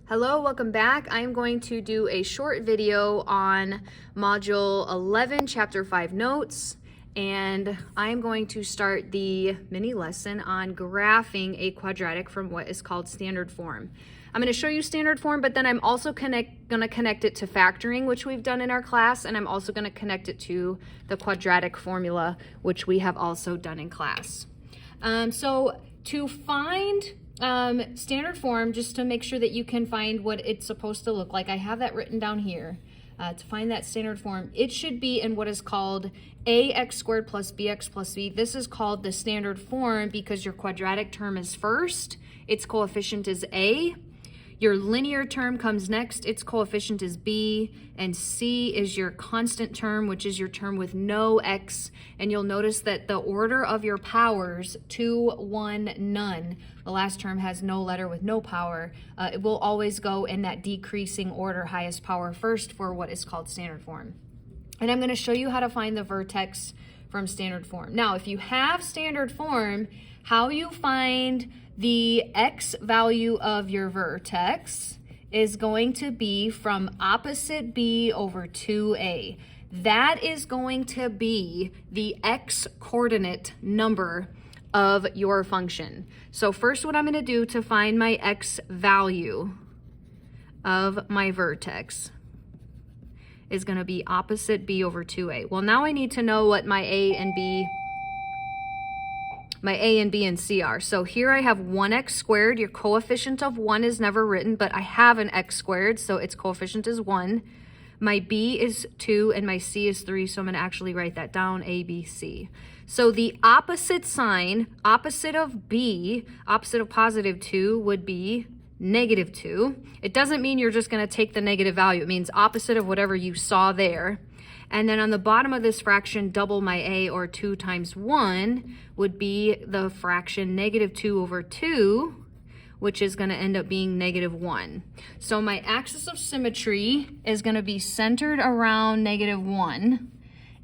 Hello, welcome back. I am going to do a short video on Module 11, Chapter 5 notes, and I am going to start the mini lesson on graphing a quadratic from what is called standard form. I'm going to show you standard form, but then I'm also going to connect it to factoring, which we've done in our class, and I'm also going to connect it to the quadratic formula, which we have also done in class. So to find standard form, just to make sure that you can find what it's supposed to look like, I have that written down here. To find that standard form, it should be in what is called ax squared plus bx plus c. This is called the standard form because your quadratic term is first, its coefficient is a. Your linear term comes next, its coefficient is b, and c is your constant term, which is your term with no x. And you'll notice that the order of your powers, 2, 1, none, the last term has no letter with no power, it will always go in that decreasing order, highest power first, for what is called standard form. And I'm going to show you how to find the vertex from standard form. Now, if you have standard form, how you find the x value of your vertex is going to be from opposite b over 2a. That is going to be the x coordinate number of your function. So first, what I'm going to do to find my x value of my vertex is going to be opposite b over 2a. Well, now I need to know what my a and b and c are. So here I have 1x squared. Your coefficient of 1 is never written, but I have an x squared, so its coefficient is 1. My b is 2 and my c is 3, so I'm going to actually write that down, a, b, c. So the opposite sign, opposite of b, opposite of positive 2 would be negative 2. It doesn't mean you're just going to take the negative value. It means opposite of whatever you saw there. And then on the bottom of this fraction, double my a, or 2 times 1, would be the fraction negative 2 over 2, which is going to end up being negative 1. So my axis of symmetry is going to be centered around negative 1.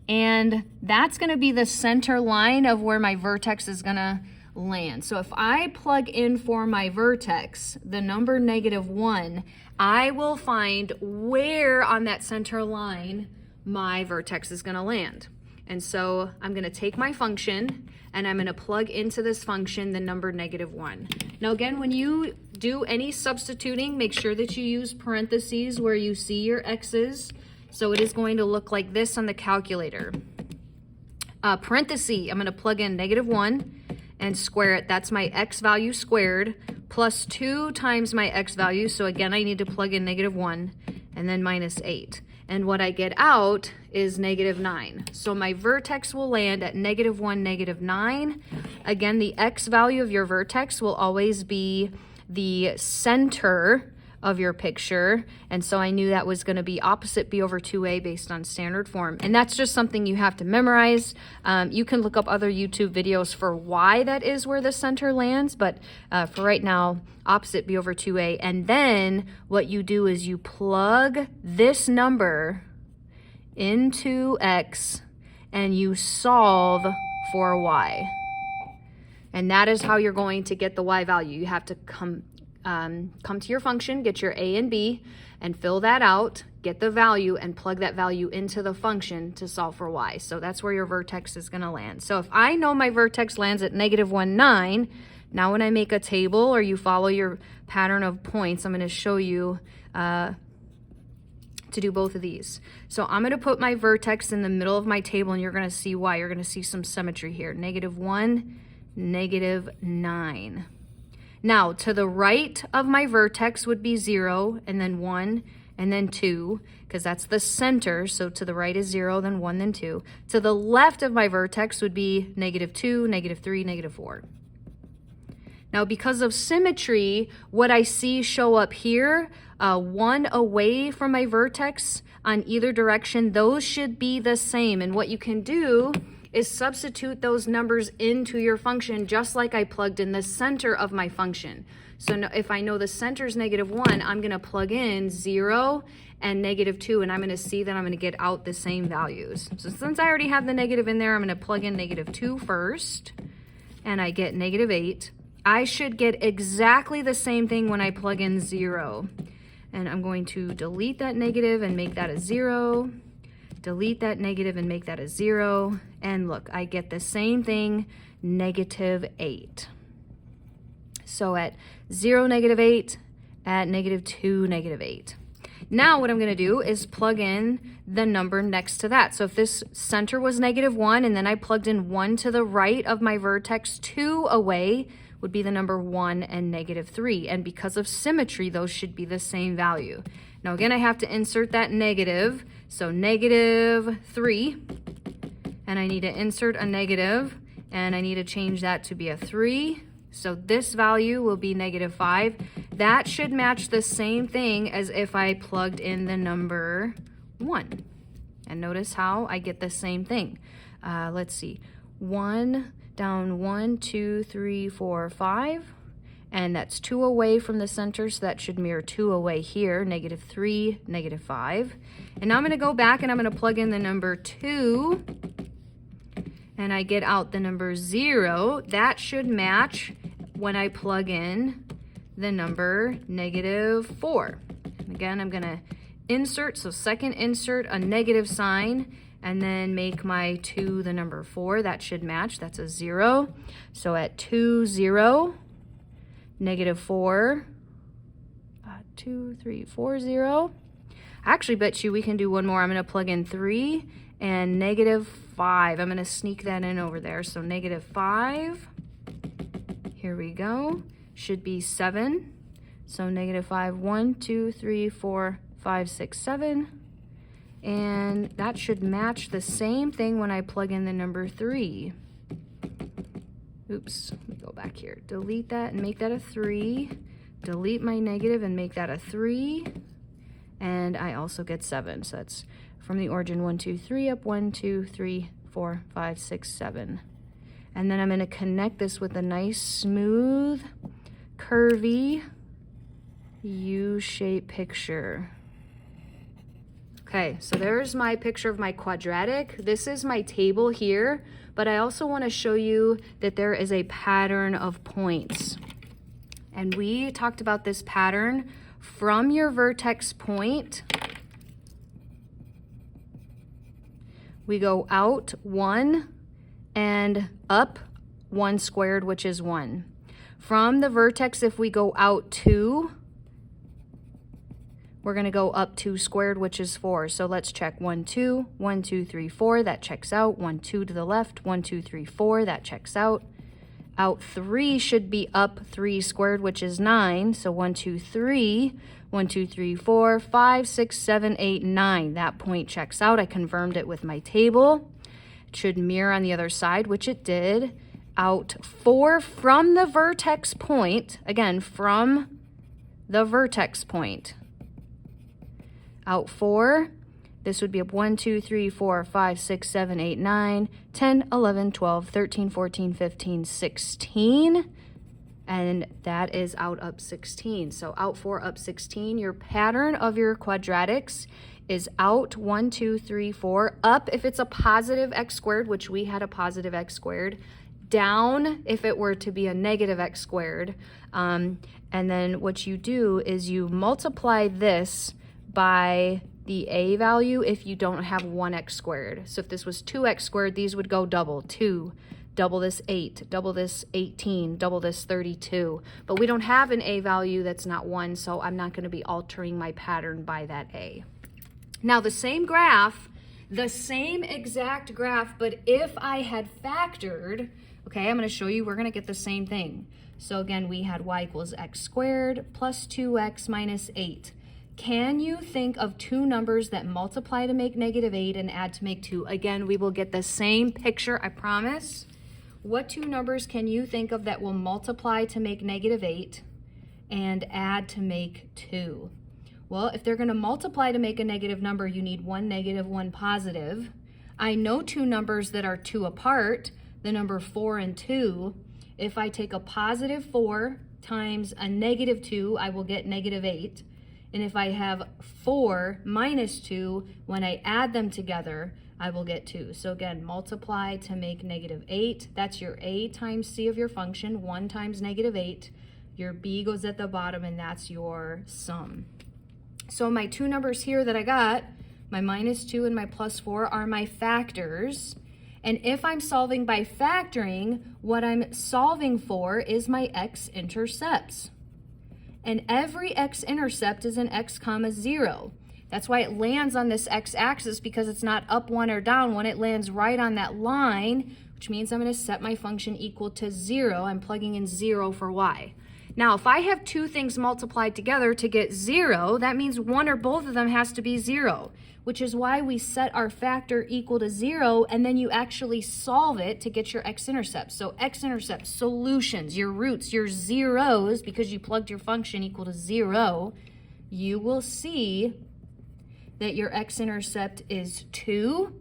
And that's going to be the center line of where my vertex is going to land. So if I plug in for my vertex the number negative 1, I will find where on that center line my vertex is going to land. And so I'm going to take my function and I'm going to plug into this function the number negative 1. Now again, when you do any substituting, make sure that you use parentheses where you see your x's. So it is going to look like this on the calculator. Parenthesis, I'm going to plug in negative 1 and square it. That's my x value squared plus 2 times my x value. So again, I need to plug in negative 1 and then minus 8. And what I get out is negative 9. So my vertex will land at negative 1, negative 9. Again, the x value of your vertex will always be the center of your picture. And so I knew that was going to be opposite b over 2a based on standard form. And that's just something you have to memorize. You can look up other YouTube videos for why that is where the center lands. But for right now, opposite b over 2a. And then what you do is you plug this number into x and you solve for y. And that is how you're going to get the y value. You have to come to your function, get your a and b, and fill that out, get the value, and plug that value into the function to solve for y. So that's where your vertex is going to land. So if I know my vertex lands at negative 1, 9, now when I make a table or you follow your pattern of points, I'm going to show you to do both of these. So I'm going to put my vertex in the middle of my table, and you're going to see why. You're going to see some symmetry here. Negative 1, negative 9. Now, to the right of my vertex would be 0, and then 1, and then 2, because that's the center. So to the right is 0, then 1, then 2. To the left of my vertex would be negative 2, negative 3, negative 4. Now, because of symmetry, what I see show up here, 1 away from my vertex on either direction, those should be the same. And what you can do is substitute those numbers into your function just like I plugged in the center of my function. So if I know the center is negative 1, I'm going to plug in 0 and negative 2, and I'm going to see that I'm going to get out the same values. So since I already have the negative in there, I'm going to plug in negative 2 first, and I get negative 8. I should get exactly the same thing when I plug in 0. And I'm going to delete that negative and make that a 0. Delete that negative and make that a 0. And look, I get the same thing, -8. So at 0, -8, at -2, -8. Now what I'm going to do is plug in the number next to that. So if this center was -1 and then I plugged in 1 to the right of my vertex, 2 away would be the number 1 and -3. And because of symmetry, those should be the same value. Now again, I have to insert that negative. So -3, and I need to insert a negative, and I need to change that to be a 3. So this value will be -5. That should match the same thing as if I plugged in the number 1. And notice how I get the same thing. Let's see, 1 down 1, 2, 3, 4, 5. And that's 2 away from the center, so that should mirror 2 away here, -3, -5. And now I'm going to go back and I'm going to plug in the number 2. And I get out the number 0. That should match when I plug in the number -4. Again, I'm going to insert, so second insert a negative sign, and then make my 2 the number 4. That should match. That's a 0. So at 2, 0, -4, 2, 3, 4, 0. I actually bet you we can do one more. I'm going to plug in 3 and -5. I'm going to sneak that in over there. So -5. Here we go. Should be 7. So -5, 1, 2, 3, 4, 5, 6, 7. And that should match the same thing when I plug in the number 3. Oops, let me go back here. Delete that and make that a 3. Delete my negative and make that a 3. And I also get 7. So that's from the origin 1, 2, 3 up 1, 2, 3, 4, 5, 6, 7. And then I'm going to connect this with a nice smooth, curvy U-shaped picture. Okay, so there's my picture of my quadratic. This is my table here, but I also want to show you that there is a pattern of points. And we talked about this pattern from your vertex point. We go out 1 and up 1 squared, which is 1. From the vertex, if we go out 2, we're going to go up 2 squared, which is 4. So let's check 1, 2, 1, 2, 3, 4. That checks out. 1, 2 to the left. 1, 2, 3, 4. That checks out. Out 3 should be up 3 squared, which is 9. So 1, 2, 3. 1, 2, 3, 4, 5, 6, 7, 8, 9. That point checks out. I confirmed it with my table. It should mirror on the other side, which it did. Out 4 from the vertex point. Again, from the vertex point. Out 4, this would be up 1, 2, 3, 4, 5, 6, 7, 8, 9, 10, 11, 12, 13, 14, 15, 16. And that is out up 16. So out 4, up 16. Your pattern of your quadratics is out 1, 2, 3, 4. Up if it's a positive x squared, which we had a positive x squared. Down if it were to be a negative x squared. And then what you do is you multiply this by the a value if you don't have 1x squared. So if this was 2x squared, these would go double. 2, double this 8, double this 18, double this 32. But we don't have an a value that's not 1, so I'm not going to be altering my pattern by that a. Now the same graph, the same exact graph, but if I had factored, okay, I'm going to show you, we're going to get the same thing. So again, we had y equals x squared plus 2x minus 8. Can you think of two numbers that multiply to make -8 and add to make 2? Again, we will get the same picture, I promise. What two numbers can you think of that will multiply to make -8 and add to make 2? Well, if they're going to multiply to make a negative number, you need one negative, one positive. I know two numbers that are 2 apart, the number 4 and 2. If I take a positive 4 times a negative 2, I will get -8. And if I have 4 minus 2, when I add them together, I will get 2. So again, multiply to make -8. That's your a times c of your function, 1 times -8. Your b goes at the bottom, and that's your sum. So my two numbers here that I got, my -2 and my +4, are my factors. And if I'm solving by factoring, what I'm solving for is my x-intercepts. And every x-intercept is an x, 0. That's why it lands on this x-axis, because it's not up 1 or down 1. It lands right on that line, which means I'm going to set my function equal to 0. I'm plugging in 0 for y. Now, if I have two things multiplied together to get 0, that means one or both of them has to be 0, which is why we set our factor equal to 0, and then you actually solve it to get your x-intercepts. So x-intercepts, solutions, your roots, your zeros, because you plugged your function equal to 0, you will see that your x-intercept is 2.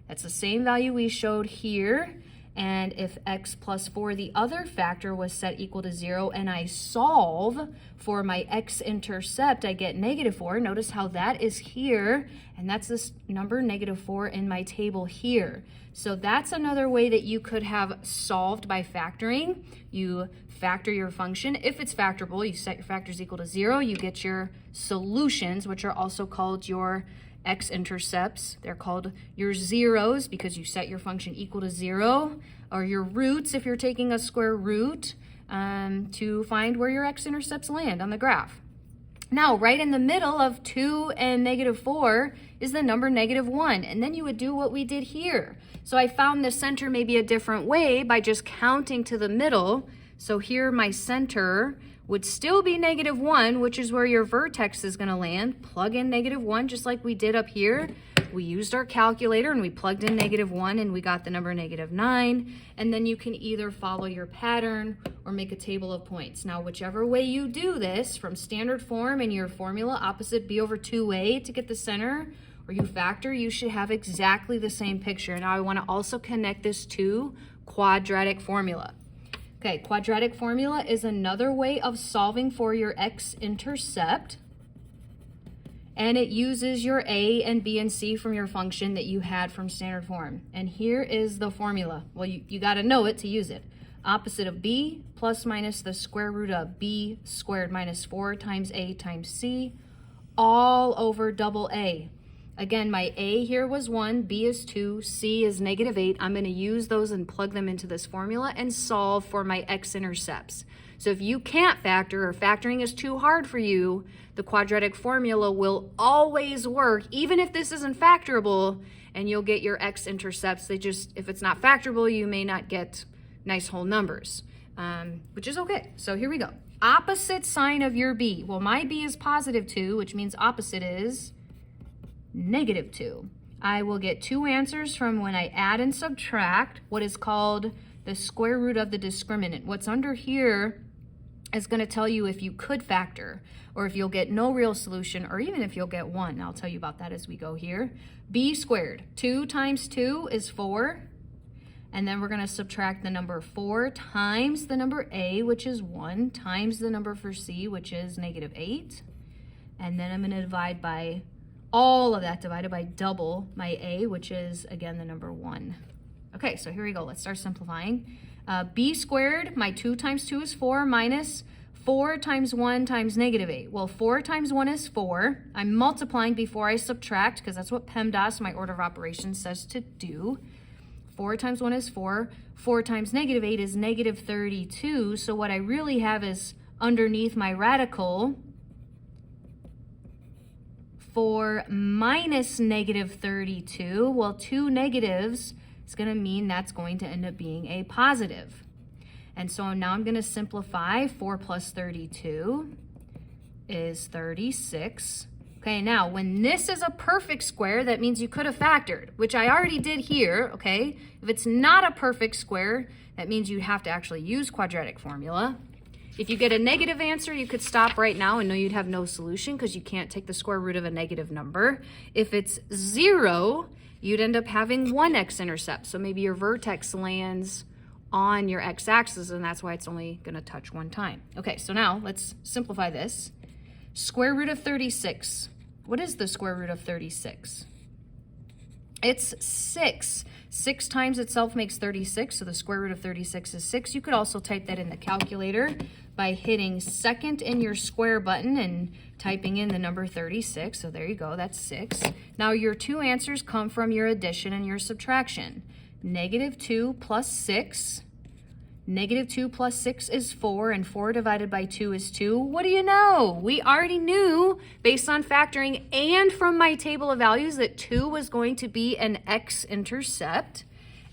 That's the same value we showed here. And if x plus 4, the other factor, was set equal to 0, and I solve for my x-intercept, I get -4. Notice how that is here, and that's this number -4 in my table here. So that's another way that you could have solved by factoring. You factor your function. If it's factorable, you set your factors equal to 0, you get your solutions, which are also called your x-intercepts. They're called your zeros because you set your function equal to 0, or your roots if you're taking a square root to find where your x-intercepts land on the graph. Now, right in the middle of 2 and -4 is the number -1, and then you would do what we did here. So I found the center maybe a different way by just counting to the middle. So here my center would still be -1, which is where your vertex is going to land. Plug in -1 just like we did up here. We used our calculator and we plugged in -1 and we got the number -9. And then you can either follow your pattern or make a table of points. Now, whichever way you do this, from standard form in your formula, opposite b over 2a to get the center, or you factor, you should have exactly the same picture. Now I want to also connect this to quadratic formula. Okay, quadratic formula is another way of solving for your x-intercept, and it uses your a and b and c from your function that you had from standard form. And here is the formula. Well, you got to know it to use it. Opposite of b plus minus the square root of b squared minus 4 times a times c, all over double A. Again, my a here was 1, b is 2, c is -8. I'm going to use those and plug them into this formula and solve for my x-intercepts. So if you can't factor, or factoring is too hard for you, the quadratic formula will always work, even if this isn't factorable, and you'll get your x-intercepts. They just, if it's not factorable, you may not get nice whole numbers, which is okay. So here we go. Opposite sign of your b. Well, my b is +2, which means opposite is -2. I will get two answers from when I add and subtract what is called the square root of the discriminant. What's under here is going to tell you if you could factor, or if you'll get no real solution, or even if you'll get 1. I'll tell you about that as we go here. B squared, 2 times 2 is 4. And then we're going to subtract the number 4 times the number a, which is 1, times the number for c, which is -8. And then I'm going to divide by all of that divided by double my a, which is, again, the number 1. Okay, so here we go. Let's start simplifying. B squared, my 2 times 2 is 4, minus 4 times 1 times -8. Well, 4 times 1 is 4. I'm multiplying before I subtract, because that's what PEMDAS, my order of operations, says to do. 4 times 1 is 4. 4 times -8 is -32. So what I really have is underneath my radical 4 minus -32. Well, two negatives is going to mean that's going to end up being a positive. And so now I'm going to simplify. 4 plus 32 is 36. Okay, now when this is a perfect square, that means you could have factored, which I already did here, okay? If it's not a perfect square, that means you have to actually use quadratic formula. If you get a negative answer, you could stop right now and know you'd have no solution because you can't take the square root of a negative number. If it's 0, you'd end up having 1 x-intercept. So maybe your vertex lands on your x-axis, and that's why it's only going to touch 1 time. Okay, so now let's simplify this. Square root of 36. What is the square root of 36? It's 6. 6 times itself makes 36, so the square root of 36 is 6. You could also type that in the calculator by hitting second in your square button and typing in the number 36. So there you go, that's 6. Now your two answers come from your addition and your subtraction. Negative 2 plus 6. Negative 2 plus 6 is 4, and 4 divided by 2 is 2. What do you know? We already knew, based on factoring and from my table of values, that 2 was going to be an x-intercept.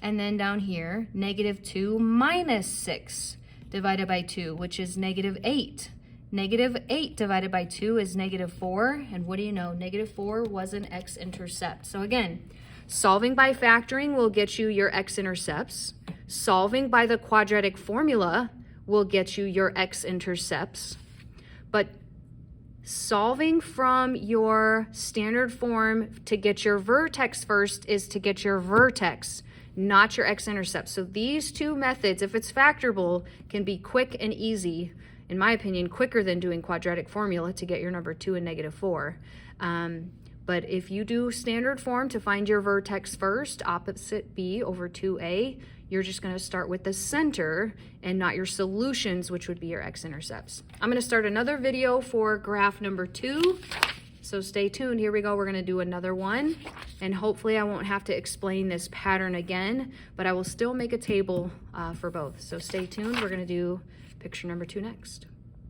And then down here, negative 2 minus 6 divided by 2, which is negative 8. Negative 8 divided by 2 is negative 4. And what do you know? Negative 4 was an x-intercept. So again, solving by factoring will get you your x-intercepts. Solving by the quadratic formula will get you your x-intercepts. But solving from your standard form to get your vertex first is to get your vertex, not your x-intercept. So these two methods, if it's factorable, can be quick and easy, in my opinion, quicker than doing quadratic formula to get your number 2 and negative 4. But if you do standard form to find your vertex first, opposite b over 2a, you're just going to start with the center and not your solutions, which would be your x-intercepts. I'm going to start another video for graph number 2. So stay tuned. Here we go. We're going to do another one. And hopefully I won't have to explain this pattern again, but I will still make a table for both. So stay tuned. We're going to do picture number 2 next.